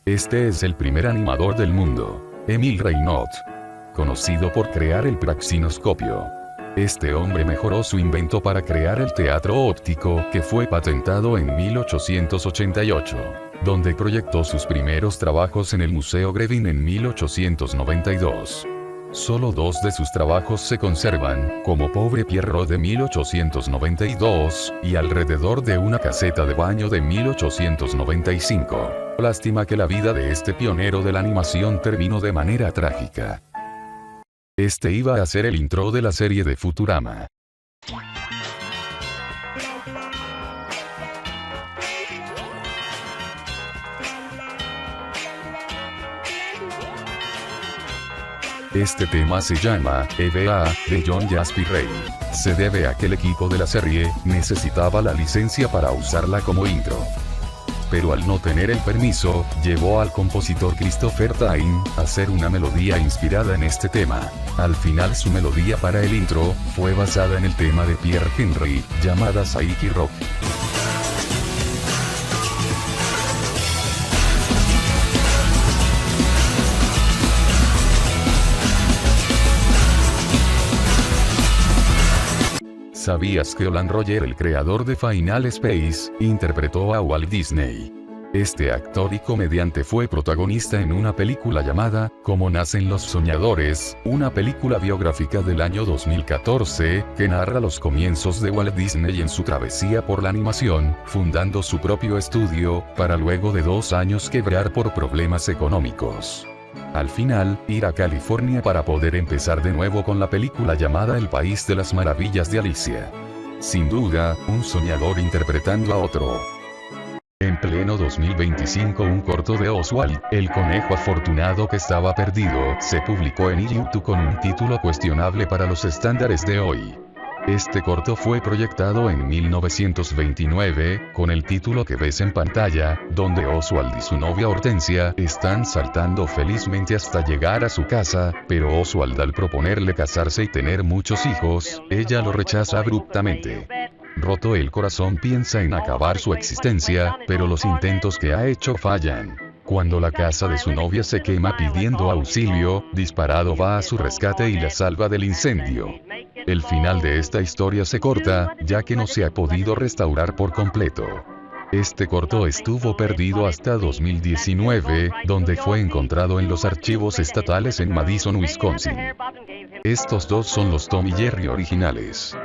Este es el primer animador del mundo, Émile Reynaud, conocido por crear el praxinoscopio. Este hombre mejoró su invento para crear el teatro óptico, que fue patentado en 1888, donde proyectó sus primeros trabajos en el Museo Grévin en 1892. Solo dos de sus trabajos se conservan, como Pobre Pierrot de 1892, y Alrededor de una caseta de baño de 1895. Lástima que la vida de este pionero de la animación terminó de manera trágica. Este iba a ser el intro de la serie de Futurama. Este tema se llama EVA, de John Jasper Ray. Se debe a que el equipo de la serie necesitaba la licencia para usarla como intro. Pero al no tener el permiso, llevó al compositor Christopher Tyne a hacer una melodía inspirada en este tema. Al final su melodía para el intro fue basada en el tema de Pierre Henry, llamada Psyche Rock. ¿Sabías que Olan Roger, el creador de Final Space, interpretó a Walt Disney? Este actor y comediante fue protagonista en una película llamada Cómo nacen los soñadores, una película biográfica del año 2014, que narra los comienzos de Walt Disney en su travesía por la animación, fundando su propio estudio, para luego de 2 años quebrar por problemas económicos. Al final, ir a California para poder empezar de nuevo con la película llamada El País de las Maravillas de Alicia. Sin duda, un soñador interpretando a otro. En pleno 2025 un corto de Oswald, el conejo afortunado que estaba perdido, se publicó en YouTube con un título cuestionable para los estándares de hoy. Este corto fue proyectado en 1929, con el título que ves en pantalla, donde Oswald y su novia Hortensia están saltando felizmente hasta llegar a su casa, pero Oswald, al proponerle casarse y tener muchos hijos, ella lo rechaza abruptamente. Roto el corazón, piensa en acabar su existencia, pero los intentos que ha hecho fallan. Cuando la casa de su novia se quema pidiendo auxilio, Disparado va a su rescate y la salva del incendio. El final de esta historia se corta, ya que no se ha podido restaurar por completo. Este corto estuvo perdido hasta 2019, donde fue encontrado en los archivos estatales en Madison, Wisconsin. Estos dos son los Tom y Jerry originales.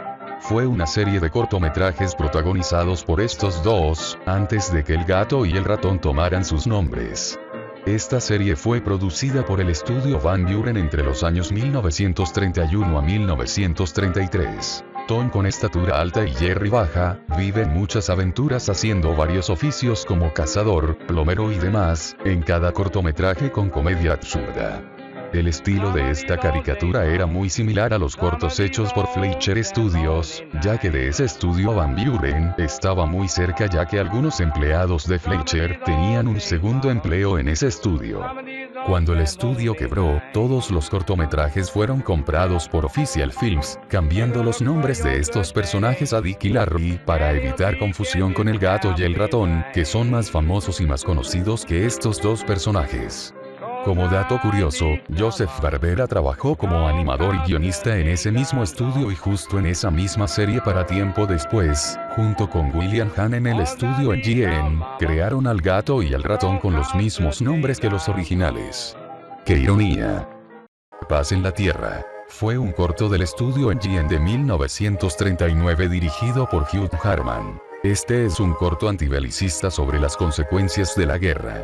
Fue una serie de cortometrajes protagonizados por estos dos, antes de que el gato y el ratón tomaran sus nombres. Esta serie fue producida por el estudio Van Buren entre los años 1931 a 1933. Tom, con estatura alta, y Jerry baja, viven muchas aventuras haciendo varios oficios como cazador, plomero y demás, en cada cortometraje con comedia absurda. El estilo de esta caricatura era muy similar a los cortos hechos por Fleischer Studios, ya que de ese estudio Van Buren estaba muy cerca, ya que algunos empleados de Fleischer tenían un segundo empleo en ese estudio. Cuando el estudio quebró, todos los cortometrajes fueron comprados por Official Films, cambiando los nombres de estos personajes a Dick y Larry, para evitar confusión con el gato y el ratón, que son más famosos y más conocidos que estos dos personajes. Como dato curioso, Joseph Barbera trabajó como animador y guionista en ese mismo estudio, y justo en esa misma serie para tiempo después, junto con William Hahn en el estudio NGN, crearon al gato y al ratón con los mismos nombres que los originales. ¡Qué ironía! Paz en la Tierra. Fue un corto del estudio NGN de 1939 dirigido por Hugh Harman. Este es un corto antibelicista sobre las consecuencias de la guerra.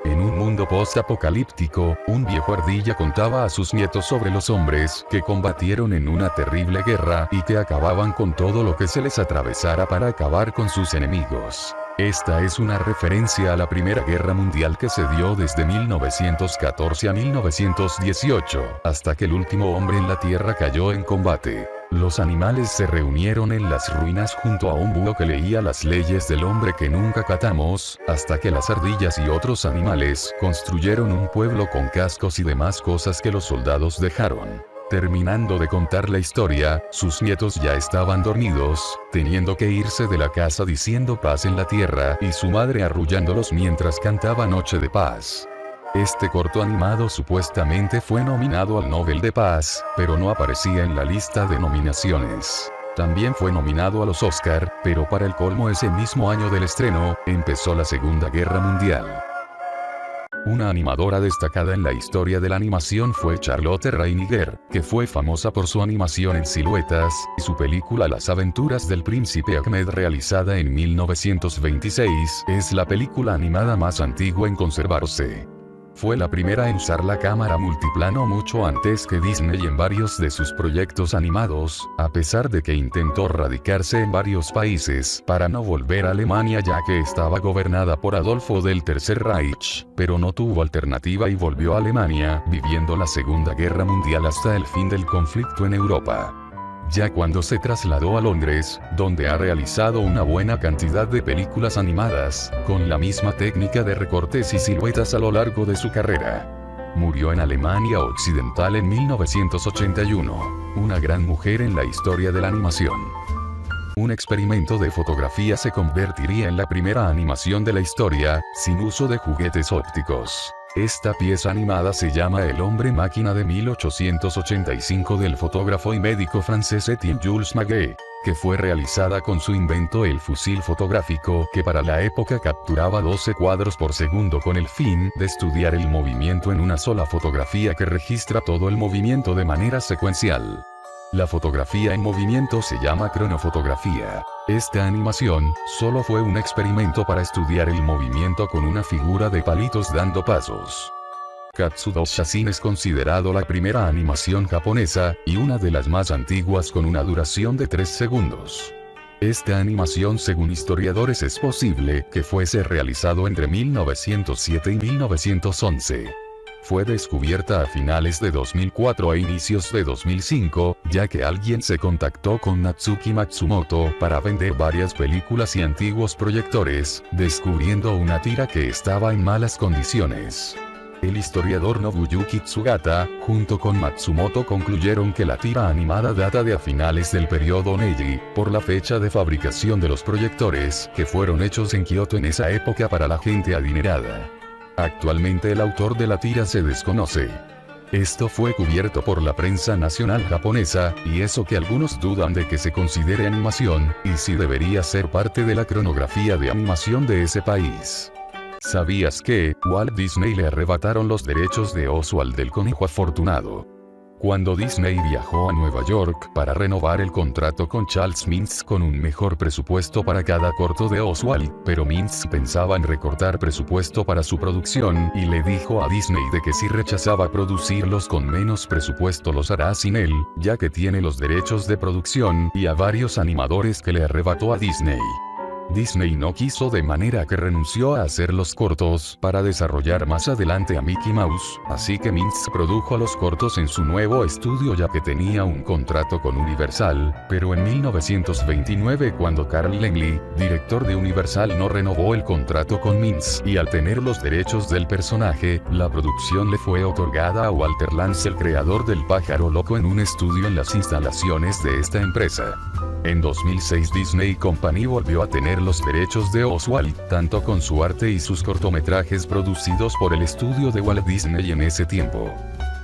En un mundo post-apocalíptico, un viejo ardilla contaba a sus nietos sobre los hombres que combatieron en una terrible guerra y que acababan con todo lo que se les atravesara para acabar con sus enemigos. Esta es una referencia a la Primera Guerra Mundial que se dio desde 1914 a 1918, hasta que el último hombre en la Tierra cayó en combate. Los animales se reunieron en las ruinas junto a un búho que leía las leyes del hombre que nunca catamos, hasta que las ardillas y otros animales construyeron un pueblo con cascos y demás cosas que los soldados dejaron. Terminando de contar la historia, sus nietos ya estaban dormidos, teniendo que irse de la casa diciendo paz en la tierra y su madre arrullándolos mientras cantaba Noche de Paz. Este corto animado supuestamente fue nominado al Nobel de Paz, pero no aparecía en la lista de nominaciones. También fue nominado a los Oscar, pero para el colmo ese mismo año del estreno, empezó la Segunda Guerra Mundial. Una animadora destacada en la historia de la animación fue Charlotte Reiniger, que fue famosa por su animación en siluetas, y su película Las aventuras del príncipe Ahmed realizada en 1926, es la película animada más antigua en conservarse. Fue la primera en usar la cámara multiplano mucho antes que Disney en varios de sus proyectos animados, a pesar de que intentó radicarse en varios países para no volver a Alemania ya que estaba gobernada por Adolfo del Tercer Reich, pero no tuvo alternativa y volvió a Alemania, viviendo la Segunda Guerra Mundial hasta el fin del conflicto en Europa. Ya cuando se trasladó a Londres, donde ha realizado una buena cantidad de películas animadas, con la misma técnica de recortes y siluetas a lo largo de su carrera. Murió en Alemania Occidental en 1981, una gran mujer en la historia de la animación. Un experimento de fotografía se convertiría en la primera animación de la historia, sin uso de juguetes ópticos. Esta pieza animada se llama El hombre máquina de 1885 del fotógrafo y médico francés Etienne Jules Maget, que fue realizada con su invento el fusil fotográfico que para la época capturaba 12 cuadros por segundo con el fin de estudiar el movimiento en una sola fotografía que registra todo el movimiento de manera secuencial. La fotografía en movimiento se llama cronofotografía. Esta animación solo fue un experimento para estudiar el movimiento con una figura de palitos dando pasos. Katsudo Shasin es considerado la primera animación japonesa, y una de las más antiguas con una duración de 3 segundos. Esta animación según historiadores es posible que fuese realizado entre 1907 y 1911. Fue descubierta a finales de 2004 a inicios de 2005, ya que alguien se contactó con Natsuki Matsumoto para vender varias películas y antiguos proyectores, descubriendo una tira que estaba en malas condiciones. El historiador Nobuyuki Tsugata, junto con Matsumoto concluyeron que la tira animada data de a finales del periodo Meiji, por la fecha de fabricación de los proyectores, que fueron hechos en Kioto en esa época para la gente adinerada. Actualmente el autor de la tira se desconoce. Esto fue cubierto por la prensa nacional japonesa, y eso que algunos dudan de que se considere animación, y si debería ser parte de la cronografía de animación de ese país. ¿Sabías que Walt Disney le arrebataron los derechos de Oswald del Conejo Afortunado? Cuando Disney viajó a Nueva York para renovar el contrato con Charles Mintz con un mejor presupuesto para cada corto de Oswald, pero Mintz pensaba en recortar presupuesto para su producción y le dijo a Disney de que si rechazaba producirlos con menos presupuesto los hará sin él, ya que tiene los derechos de producción y a varios animadores que le arrebató a Disney. Disney no quiso de manera que renunció a hacer los cortos para desarrollar más adelante a Mickey Mouse, así que Mintz produjo los cortos en su nuevo estudio ya que tenía un contrato con Universal, pero en 1929 cuando Carl Laemmle, director de Universal no renovó el contrato con Mintz y al tener los derechos del personaje, la producción le fue otorgada a Walter Lantz el creador del pájaro loco en un estudio en las instalaciones de esta empresa. En 2006 Disney Company volvió a tener los derechos de Oswald, tanto con su arte y sus cortometrajes producidos por el estudio de Walt Disney en ese tiempo.